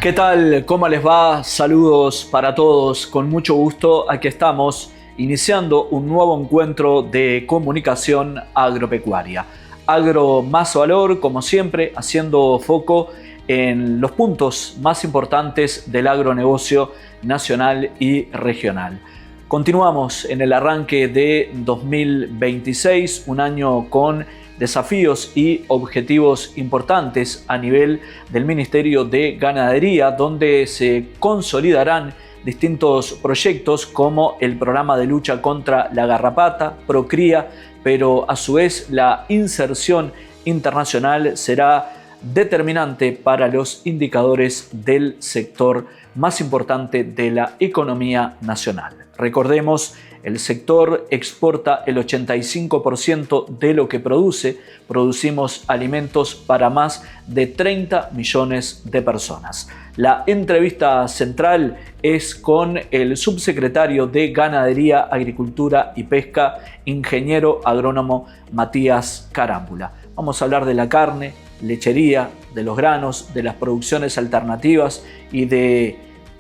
¿Qué tal? ¿Cómo les va? Saludos para todos. Con mucho gusto, aquí estamos iniciando un nuevo encuentro de comunicación agropecuaria. Agro más valor, como siempre, haciendo foco en los puntos más importantes del agronegocio nacional y regional. Continuamos en el arranque de 2026, un año con desafíos y objetivos importantes a nivel del Ministerio de Ganadería, donde se consolidarán distintos proyectos como el programa de lucha contra la garrapata, Procría, pero a su vez la inserción internacional será determinante para los indicadores del sector más importante de la economía nacional. Recordemos, el sector exporta el 85% de lo que produce. Producimos alimentos para más de 30 millones de personas. La entrevista central es con el subsecretario de Ganadería, Agricultura y Pesca, ingeniero agrónomo Matías Carámbula. Vamos a hablar de la carne, lechería, de los granos, de las producciones alternativas y de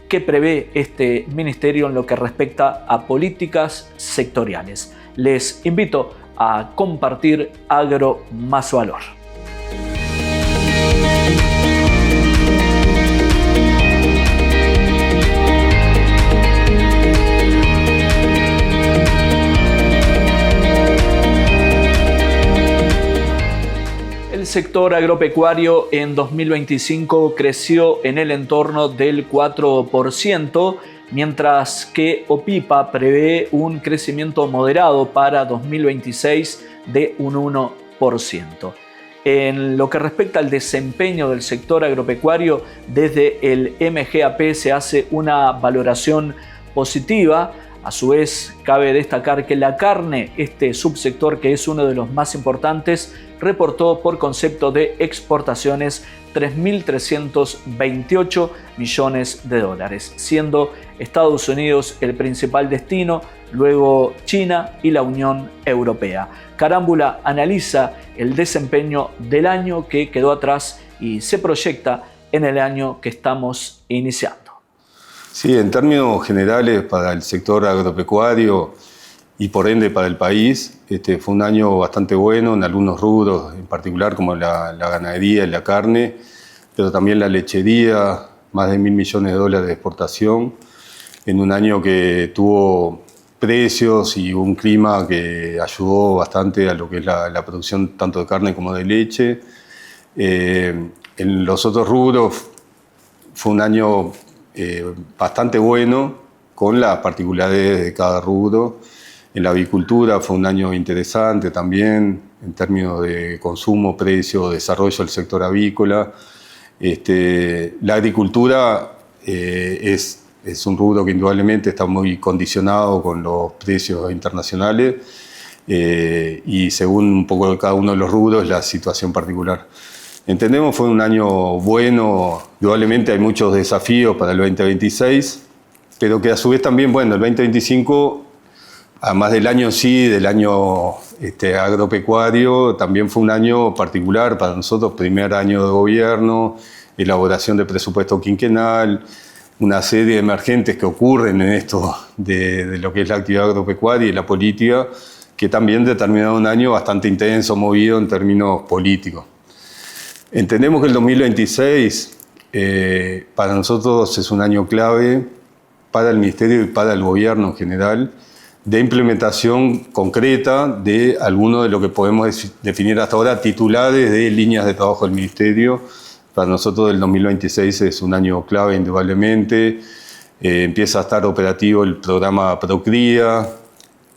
qué prevé este ministerio en lo que respecta a políticas sectoriales. Les invito a compartir Agro más Valor. El sector agropecuario en 2025 creció en el entorno del 4%, mientras que OPIPA prevé un crecimiento moderado para 2026 de un 1%. En lo que respecta al desempeño del sector agropecuario, desde el MGAP se hace una valoración positiva. A su vez, cabe destacar que la carne, este subsector que es uno de los más importantes, reportó por concepto de exportaciones 3.328 millones de dólares, siendo Estados Unidos el principal destino, luego China y la Unión Europea. Carámbula analiza el desempeño del año que quedó atrás y se proyecta en el año que estamos iniciando. Sí, en términos generales para el sector agropecuario y por ende para el país, fue un año bastante bueno en algunos rubros, en particular como la ganadería y la carne, pero también la lechería, más de 1.000 millones de dólares de exportación, en un año que tuvo precios y un clima que ayudó bastante a lo que es la producción tanto de carne como de leche. En los otros rubros fue un año bastante bueno, con las particularidades de cada rubro. En la avicultura fue un año interesante también, en términos de consumo, precio, desarrollo del sector avícola. La agricultura es un rubro que indudablemente está muy condicionado con los precios internacionales y según un poco cada uno de los rubros la situación particular. Entendemos fue un año bueno, indudablemente hay muchos desafíos para el 2026, pero que a su vez también, bueno, el 2025, además del año en sí, del año agropecuario, también fue un año particular para nosotros, primer año de gobierno, elaboración de presupuesto quinquenal, una serie de emergentes que ocurren en esto de lo que es la actividad agropecuaria y la política, que también determinaron un año bastante intenso, movido en términos políticos. Entendemos que el 2026 para nosotros es un año clave para el Ministerio y para el Gobierno en general, de implementación concreta de algunos de lo que podemos definir hasta ahora titulares de líneas de trabajo del Ministerio. Para nosotros el 2026 es un año clave indudablemente. Empieza a estar operativo el programa Procría,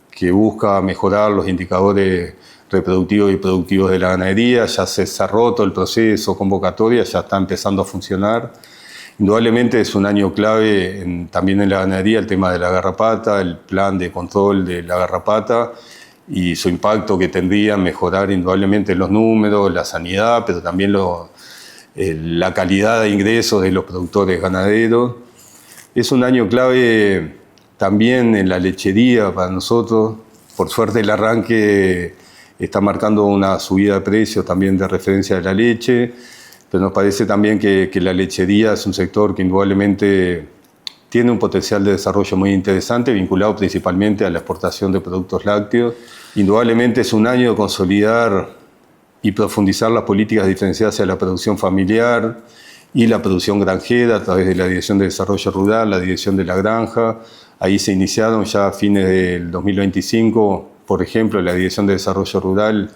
que busca mejorar los indicadores reproductivos y productivos de la ganadería. Ya se cerró todo el proceso, convocatoria, ya está empezando a funcionar. Indudablemente es un año clave también en la ganadería el tema de la garrapata, el plan de control de la garrapata y su impacto que tendría en mejorar indudablemente los números, la sanidad, pero también la calidad de ingresos de los productores ganaderos. Es un año clave también en la lechería para nosotros. Por suerte el arranque está marcando una subida de precios también de referencia de la leche, pero nos parece también que la lechería es un sector que indudablemente tiene un potencial de desarrollo muy interesante, vinculado principalmente a la exportación de productos lácteos. Indudablemente es un año de consolidar y profundizar las políticas diferenciadas hacia la producción familiar y la producción granjera a través de la Dirección de Desarrollo Rural, la Dirección de la Granja. Ahí se iniciaron ya a fines del 2025, por ejemplo, la Dirección de Desarrollo Rural,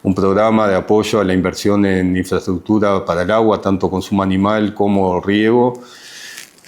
un programa de apoyo a la inversión en infraestructura para el agua, tanto consumo animal como riego,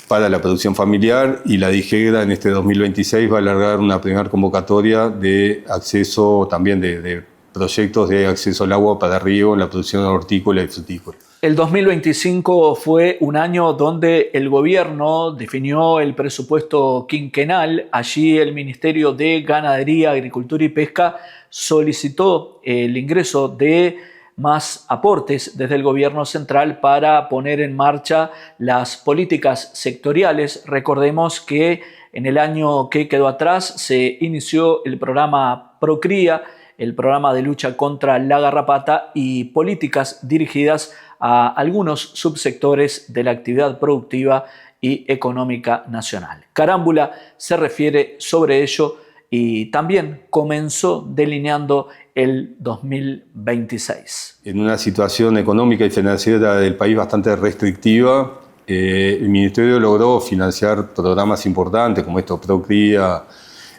para la producción familiar, y la DIGEGRA en este 2026 va a alargar una primera convocatoria de acceso, también de proyectos de acceso al agua para riego en la producción hortícola y frutícola. El 2025 fue un año donde el gobierno definió el presupuesto quinquenal. Allí el Ministerio de Ganadería, Agricultura y Pesca solicitó el ingreso de más aportes desde el gobierno central para poner en marcha las políticas sectoriales. Recordemos que en el año que quedó atrás se inició el programa Procría, el programa de lucha contra la garrapata, y políticas dirigidas a algunos subsectores de la actividad productiva y económica nacional. Carámbula se refiere sobre ello y también comenzó delineando el 2026. En una situación económica y financiera del país bastante restrictiva, el Ministerio logró financiar programas importantes como esto, Procría,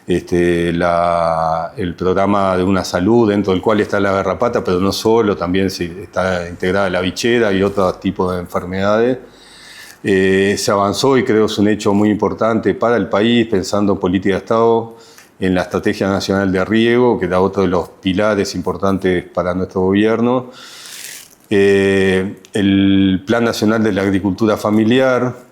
el programa de una salud, dentro del cual está la garrapata, pero no solo, también está integrada la bichera y otros tipos de enfermedades. Se avanzó y creo que es un hecho muy importante para el país, pensando en política de Estado, en la Estrategia Nacional de Riego, que era otro de los pilares importantes para nuestro gobierno. El Plan Nacional de la Agricultura Familiar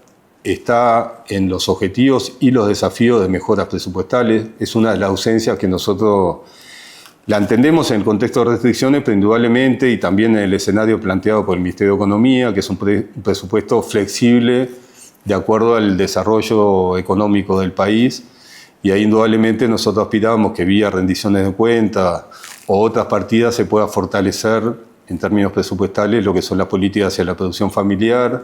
está en los objetivos y los desafíos de mejoras presupuestales. Es una de las ausencias que nosotros la entendemos en el contexto de restricciones, pero indudablemente, y también en el escenario planteado por el Ministerio de Economía, que es un presupuesto flexible de acuerdo al desarrollo económico del país. Y ahí indudablemente nosotros aspiramos que vía rendiciones de cuentas o otras partidas se pueda fortalecer en términos presupuestales lo que son las políticas hacia la producción familiar,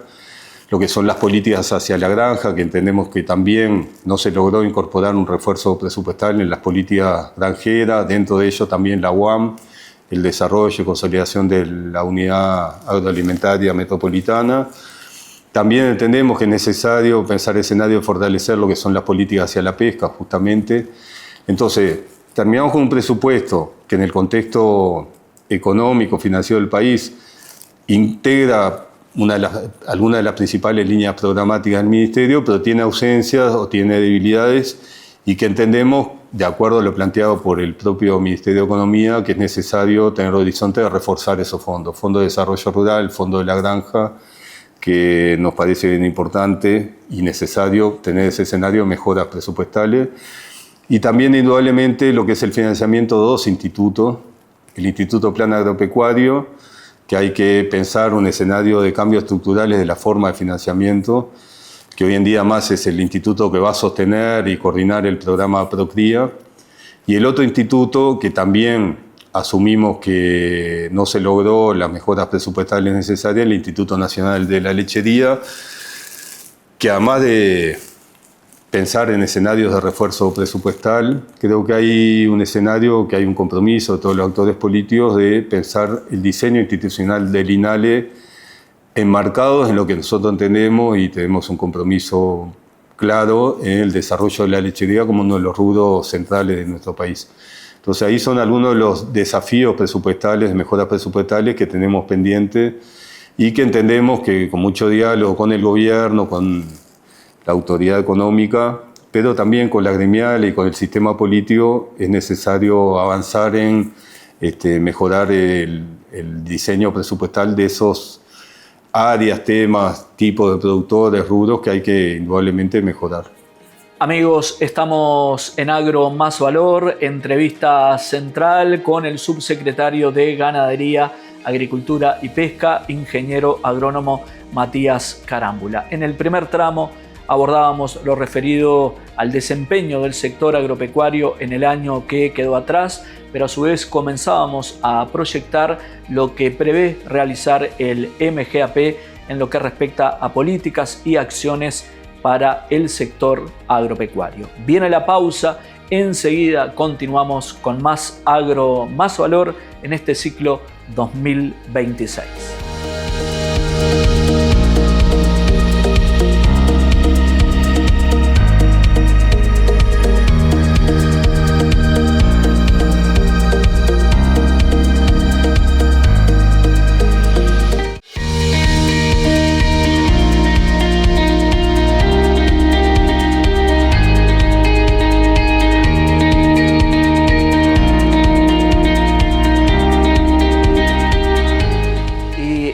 lo que son las políticas hacia la granja, que entendemos que también no se logró incorporar un refuerzo presupuestal en las políticas granjeras, dentro de ello también la UAM, el desarrollo y consolidación de la unidad agroalimentaria metropolitana. También entendemos que es necesario pensar el escenario de fortalecer lo que son las políticas hacia la pesca, justamente. Entonces, terminamos con un presupuesto que en el contexto económico, financiero del país, integra algunas de las principales líneas programáticas del Ministerio, pero tiene ausencias o tiene debilidades, y que entendemos, de acuerdo a lo planteado por el propio Ministerio de Economía, que es necesario tener horizonte de reforzar esos fondos. Fondo de Desarrollo Rural, Fondo de la Granja, que nos parece bien importante y necesario tener ese escenario de mejoras presupuestales. Y también, indudablemente, lo que es el financiamiento de dos institutos, el Instituto Plan Agropecuario, que hay que pensar un escenario de cambios estructurales de la forma de financiamiento, que hoy en día más es el instituto que va a sostener y coordinar el programa Procría, y el otro instituto que también asumimos que no se logró las mejoras presupuestales necesarias, el Instituto Nacional de la Lechería, que además de pensar en escenarios de refuerzo presupuestal, creo que hay un escenario, que hay un compromiso de todos los actores políticos de pensar el diseño institucional del INALE enmarcados en lo que nosotros entendemos y tenemos un compromiso claro en el desarrollo de la lechería como uno de los rubros centrales de nuestro país. Entonces ahí son algunos de los desafíos presupuestales, de mejoras presupuestales que tenemos pendientes y que entendemos que con mucho diálogo con el gobierno, con la autoridad económica, pero también con la gremial y con el sistema político, es necesario avanzar en mejorar el diseño presupuestal de esos áreas, temas, tipos de productores, rubros que hay que indudablemente mejorar. Amigos, estamos en Agro Más Valor, entrevista central con el subsecretario de Ganadería, Agricultura y Pesca, ingeniero agrónomo Matías Carámbula. En el primer tramo abordábamos lo referido al desempeño del sector agropecuario en el año que quedó atrás, pero a su vez comenzábamos a proyectar lo que prevé realizar el MGAP en lo que respecta a políticas y acciones para el sector agropecuario. Viene la pausa, enseguida continuamos con más Agro Más Valor en este ciclo 2026.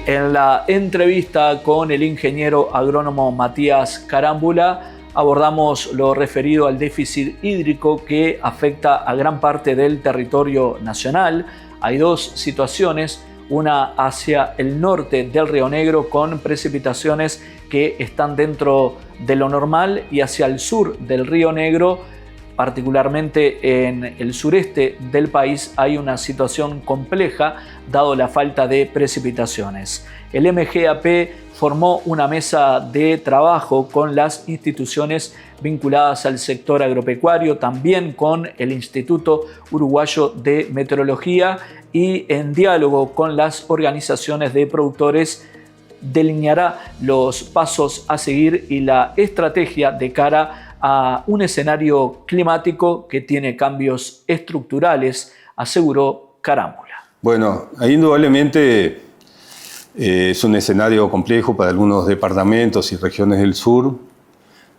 En la entrevista con el ingeniero agrónomo Matías Carámbula abordamos lo referido al déficit hídrico que afecta a gran parte del territorio nacional. Hay dos situaciones, una hacia el norte del Río Negro con precipitaciones que están dentro de lo normal y hacia el sur del Río Negro, particularmente en el sureste del país, hay una situación compleja dado la falta de precipitaciones. El MGAP formó una mesa de trabajo con las instituciones vinculadas al sector agropecuario, también con el Instituto Uruguayo de Meteorología, y en diálogo con las organizaciones de productores delineará los pasos a seguir y la estrategia de cara a un escenario climático que tiene cambios estructurales, aseguró Carámbula. Bueno, indudablemente es un escenario complejo para algunos departamentos y regiones del sur.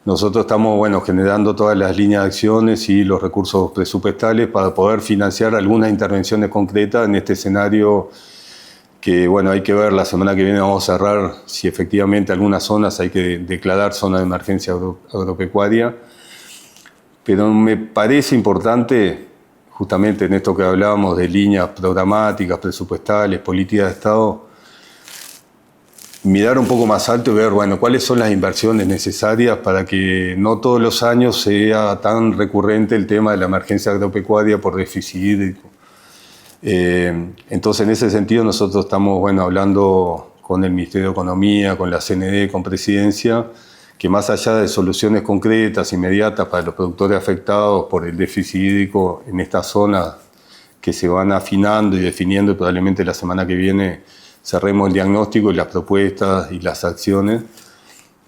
Nosotros estamos generando todas las líneas de acciones y los recursos presupuestales para poder financiar algunas intervenciones concretas en este escenario que hay que ver, la semana que viene vamos a cerrar si efectivamente algunas zonas hay que declarar zona de emergencia agropecuaria. Pero me parece importante, justamente en esto que hablábamos de líneas programáticas, presupuestales, políticas de Estado, mirar un poco más alto y ver, cuáles son las inversiones necesarias para que no todos los años sea tan recurrente el tema de la emergencia agropecuaria por déficit hídrico. Entonces, en ese sentido, nosotros estamos hablando con el Ministerio de Economía, con la CND, con Presidencia, que más allá de soluciones concretas, inmediatas para los productores afectados por el déficit hídrico en estas zonas que se van afinando y definiendo, y probablemente la semana que viene cerremos el diagnóstico y las propuestas y las acciones,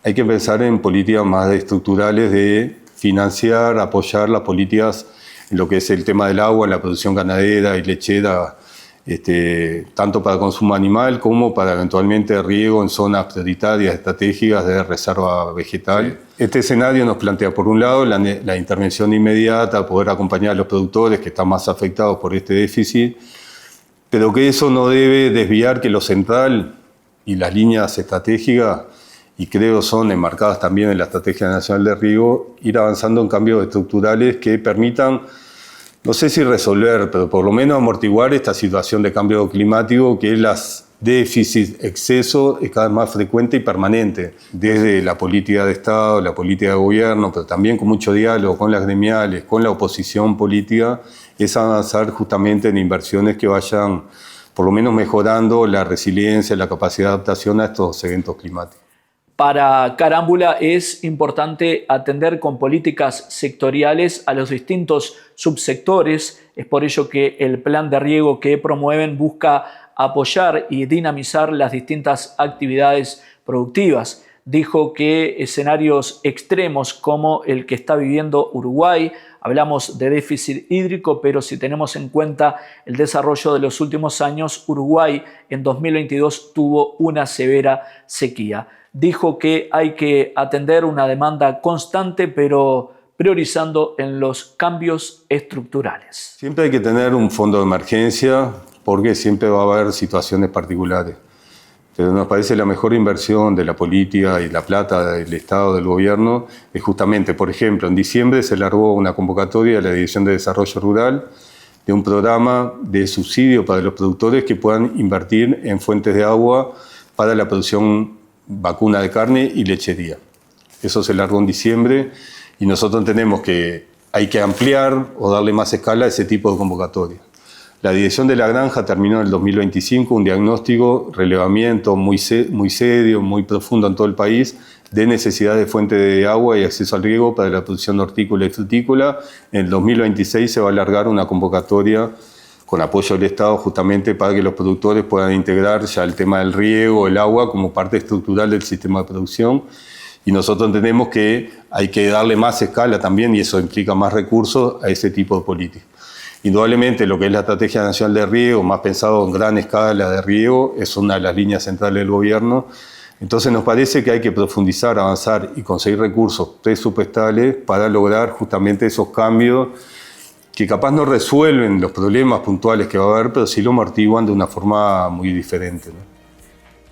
hay que pensar en políticas más estructurales de financiar, apoyar las políticas en lo que es el tema del agua, en la producción ganadera y lechera, tanto para consumo animal como para eventualmente riego en zonas prioritarias estratégicas de reserva vegetal. Este escenario nos plantea, por un lado, la intervención inmediata, poder acompañar a los productores que están más afectados por este déficit, pero que eso no debe desviar que lo central y las líneas estratégicas, y creo son enmarcadas también en la Estrategia Nacional de Riego, ir avanzando en cambios estructurales que permitan, no sé si resolver, pero por lo menos amortiguar esta situación de cambio climático que es las déficit, exceso, es cada vez más frecuente y permanente, desde la política de Estado, la política de gobierno, pero también con mucho diálogo con las gremiales, con la oposición política, es avanzar justamente en inversiones que vayan por lo menos mejorando la resiliencia, la capacidad de adaptación a estos eventos climáticos. Para Carámbula es importante atender con políticas sectoriales a los distintos subsectores. Es por ello que el plan de riego que promueven busca apoyar y dinamizar las distintas actividades productivas. Dijo que escenarios extremos como el que está viviendo Uruguay, hablamos de déficit hídrico, pero si tenemos en cuenta el desarrollo de los últimos años, Uruguay en 2022 tuvo una severa sequía. Dijo que hay que atender una demanda constante, pero priorizando en los cambios estructurales. Siempre hay que tener un fondo de emergencia porque siempre va a haber situaciones particulares. Pero nos parece la mejor inversión de la política y la plata del Estado, del gobierno, es justamente, por ejemplo, en diciembre se largó una convocatoria de la Dirección de Desarrollo Rural de un programa de subsidio para los productores que puedan invertir en fuentes de agua para la producción vacuna de carne y lechería. Eso se largó en diciembre y nosotros entendemos que hay que ampliar o darle más escala a ese tipo de convocatoria. La dirección de la granja terminó en el 2025, un diagnóstico, relevamiento muy serio, muy profundo en todo el país, de necesidad de fuente de agua y acceso al riego para la producción hortícola y frutícola. En el 2026 se va a alargar una convocatoria con apoyo del Estado justamente para que los productores puedan integrar ya el tema del riego, el agua, como parte estructural del sistema de producción. Y nosotros entendemos que hay que darle más escala también, y eso implica más recursos a ese tipo de políticas. Indudablemente lo que es la Estrategia Nacional de Riego, más pensado en gran escala de riego, es una de las líneas centrales del gobierno. Entonces nos parece que hay que profundizar, avanzar y conseguir recursos presupuestales para lograr justamente esos cambios que capaz no resuelven los problemas puntuales que va a haber, pero sí lo amortiguan de una forma muy diferente, ¿no?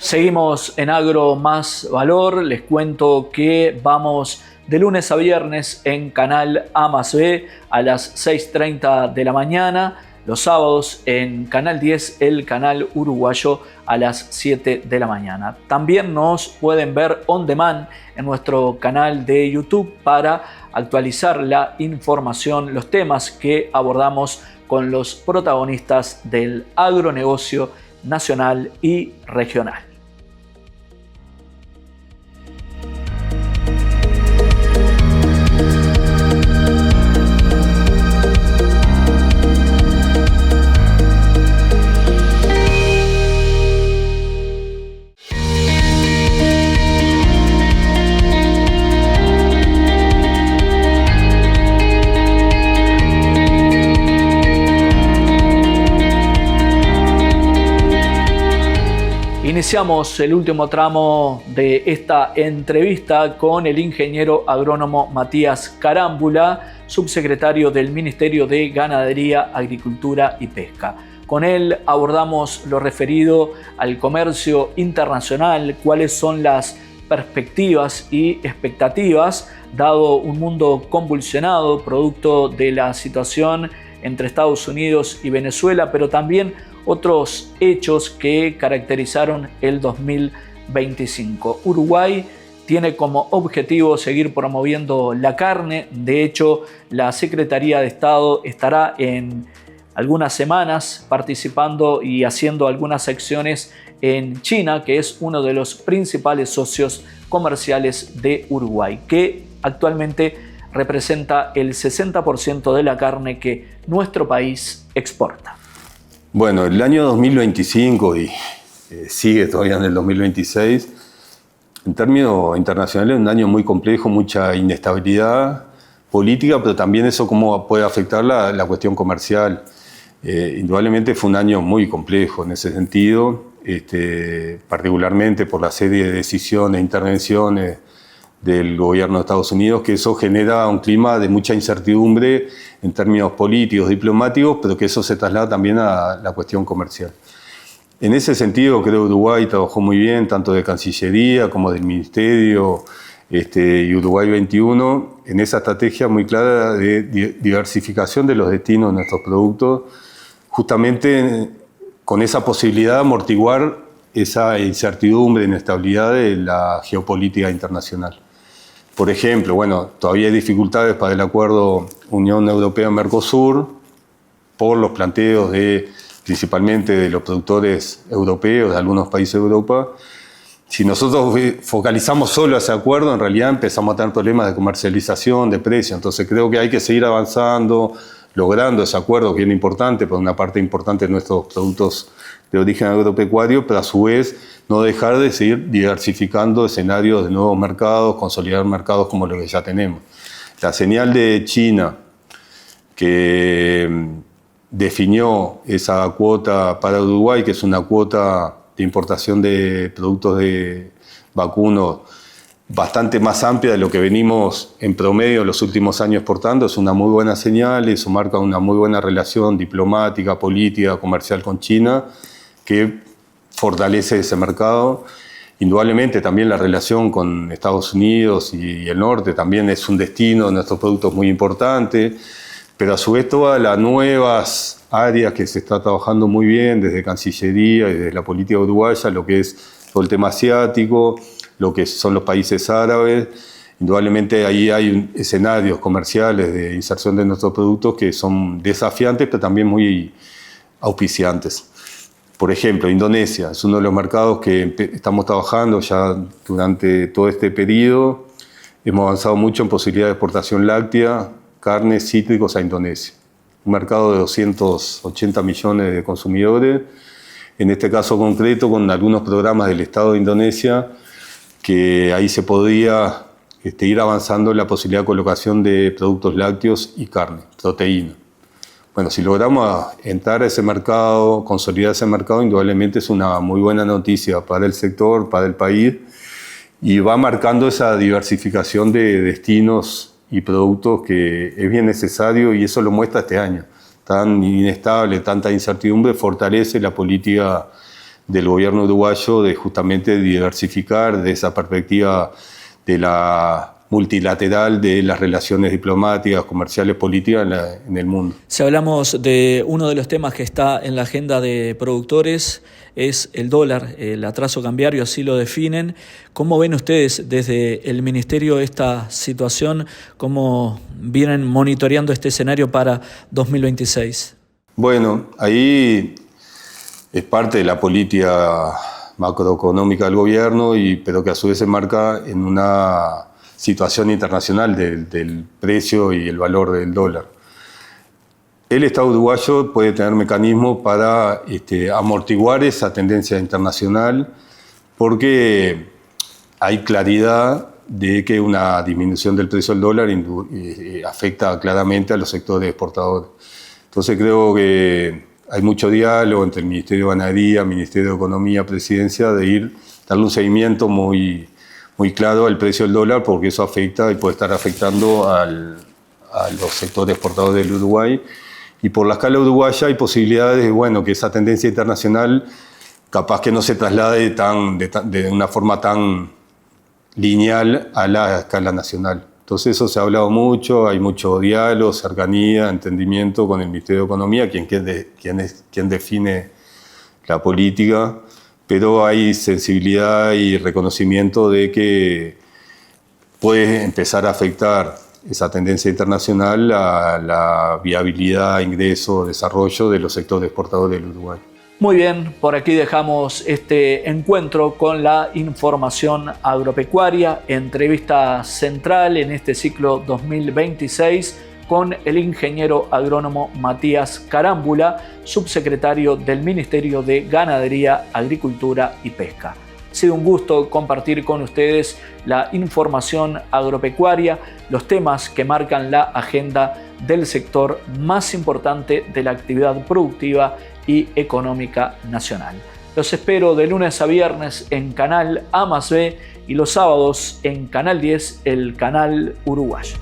Seguimos en Agro Más Valor. Les cuento que vamos de lunes a viernes en Canal A+B a las 6:30 de la mañana. Los sábados en Canal 10, el canal uruguayo, a las 7 de la mañana. También nos pueden ver on demand en nuestro canal de YouTube para actualizar la información, los temas que abordamos con los protagonistas del agronegocio nacional y regional. Iniciamos el último tramo de esta entrevista con el ingeniero agrónomo Matías Carámbula, subsecretario del Ministerio de Ganadería, Agricultura y Pesca. Con él abordamos lo referido al comercio internacional, cuáles son las perspectivas y expectativas, dado un mundo convulsionado producto de la situación entre Estados Unidos y Venezuela, pero también otros hechos que caracterizaron el 2025. Uruguay tiene como objetivo seguir promoviendo la carne. De hecho, la Secretaría de Estado estará en algunas semanas participando y haciendo algunas acciones en China, que es uno de los principales socios comerciales de Uruguay, que actualmente representa el 60% de la carne que nuestro país exporta. Bueno, el año 2025 y sigue todavía en el 2026, en términos internacionales es un año muy complejo, mucha inestabilidad política, pero también eso cómo puede afectar la cuestión comercial. Indudablemente fue un año muy complejo en ese sentido, particularmente por la serie de decisiones e intervenciones del gobierno de Estados Unidos, que eso genera un clima de mucha incertidumbre en términos políticos, diplomáticos, pero que eso se traslada también a la cuestión comercial. En ese sentido, creo que Uruguay trabajó muy bien, tanto de Cancillería como del Ministerio y Uruguay 21, en esa estrategia muy clara de diversificación de los destinos de nuestros productos, justamente con esa posibilidad de amortiguar esa incertidumbre, inestabilidad de la geopolítica internacional. Por ejemplo, bueno, todavía hay dificultades para el acuerdo Unión Europea-Mercosur por los planteos principalmente de los productores europeos, de algunos países de Europa. Si nosotros focalizamos solo ese acuerdo, en realidad empezamos a tener problemas de comercialización, de precio. Entonces creo que hay que seguir avanzando, logrando ese acuerdo que es importante para una parte importante de nuestros productos de origen agropecuario, pero a su vez no dejar de seguir diversificando escenarios de nuevos mercados, consolidar mercados como los que ya tenemos. La señal de China, que definió esa cuota para Uruguay, que es una cuota de importación de productos de vacunos bastante más amplia de lo que venimos en promedio en los últimos años exportando, es una muy buena señal, eso marca una muy buena relación diplomática, política, comercial con China, que fortalece ese mercado. Indudablemente también la relación con Estados Unidos y el norte también es un destino de nuestros productos muy importante, pero a su vez todas las nuevas áreas que se está trabajando muy bien desde Cancillería y desde la política uruguaya, lo que es todo el tema asiático, lo que son los países árabes, Indudablemente ahí hay escenarios comerciales de inserción de nuestros productos que son desafiantes, pero también muy auspiciantes. Por ejemplo, Indonesia es uno de los mercados que estamos trabajando ya durante todo este periodo. Hemos avanzado mucho en posibilidad de exportación láctea, carnes, cítricos a Indonesia. Un mercado de 280 millones de consumidores. En este caso concreto, con algunos programas del Estado de Indonesia, que ahí se podía ir avanzando en la posibilidad de colocación de productos lácteos y carne, proteína. Bueno, si logramos entrar a ese mercado, consolidar ese mercado, indudablemente es una muy buena noticia para el sector, para el país, y va marcando esa diversificación de destinos y productos que es bien necesario, y eso lo muestra este año. Tan inestable, tanta incertidumbre, fortalece la política del gobierno uruguayo de justamente diversificar de esa perspectiva de la multilateral de las relaciones diplomáticas, comerciales, políticas en el mundo. Si hablamos de uno de los temas que está en la agenda de productores, es el dólar, el atraso cambiario, así lo definen. ¿Cómo ven ustedes desde el Ministerio esta situación? ¿Cómo vienen monitoreando este escenario para 2026? Bueno, ahí es parte de la política macroeconómica del gobierno, pero que a su vez se marca en una situación internacional del precio y el valor del dólar. El Estado uruguayo puede tener mecanismos para amortiguar esa tendencia internacional, porque hay claridad de que una disminución del precio del dólar afecta claramente a los sectores exportadores. Entonces creo que hay mucho diálogo entre el Ministerio de Ganadería, Ministerio de Economía, Presidencia, de darle un seguimiento muy claro al precio del dólar, porque eso afecta y puede estar afectando a los sectores exportadores del Uruguay. Y por la escala uruguaya hay posibilidades de que esa tendencia internacional capaz que no se traslade de una forma tan lineal a la escala nacional. Entonces eso se ha hablado mucho, hay mucho diálogo, cercanía, entendimiento con el Ministerio de Economía, quien define la política, pero hay sensibilidad y reconocimiento de que puede empezar a afectar esa tendencia internacional a la viabilidad, ingreso, desarrollo de los sectores exportadores del Uruguay. Muy bien, por aquí dejamos este encuentro con la información agropecuaria, entrevista central en este ciclo 2026 con el ingeniero agrónomo Matías Carámbula, subsecretario del Ministerio de Ganadería, Agricultura y Pesca. Ha sido un gusto compartir con ustedes la información agropecuaria, los temas que marcan la agenda del sector más importante de la actividad productiva y económica nacional. Los espero de lunes a viernes en Canal A+B y los sábados en Canal 10, el canal uruguayo.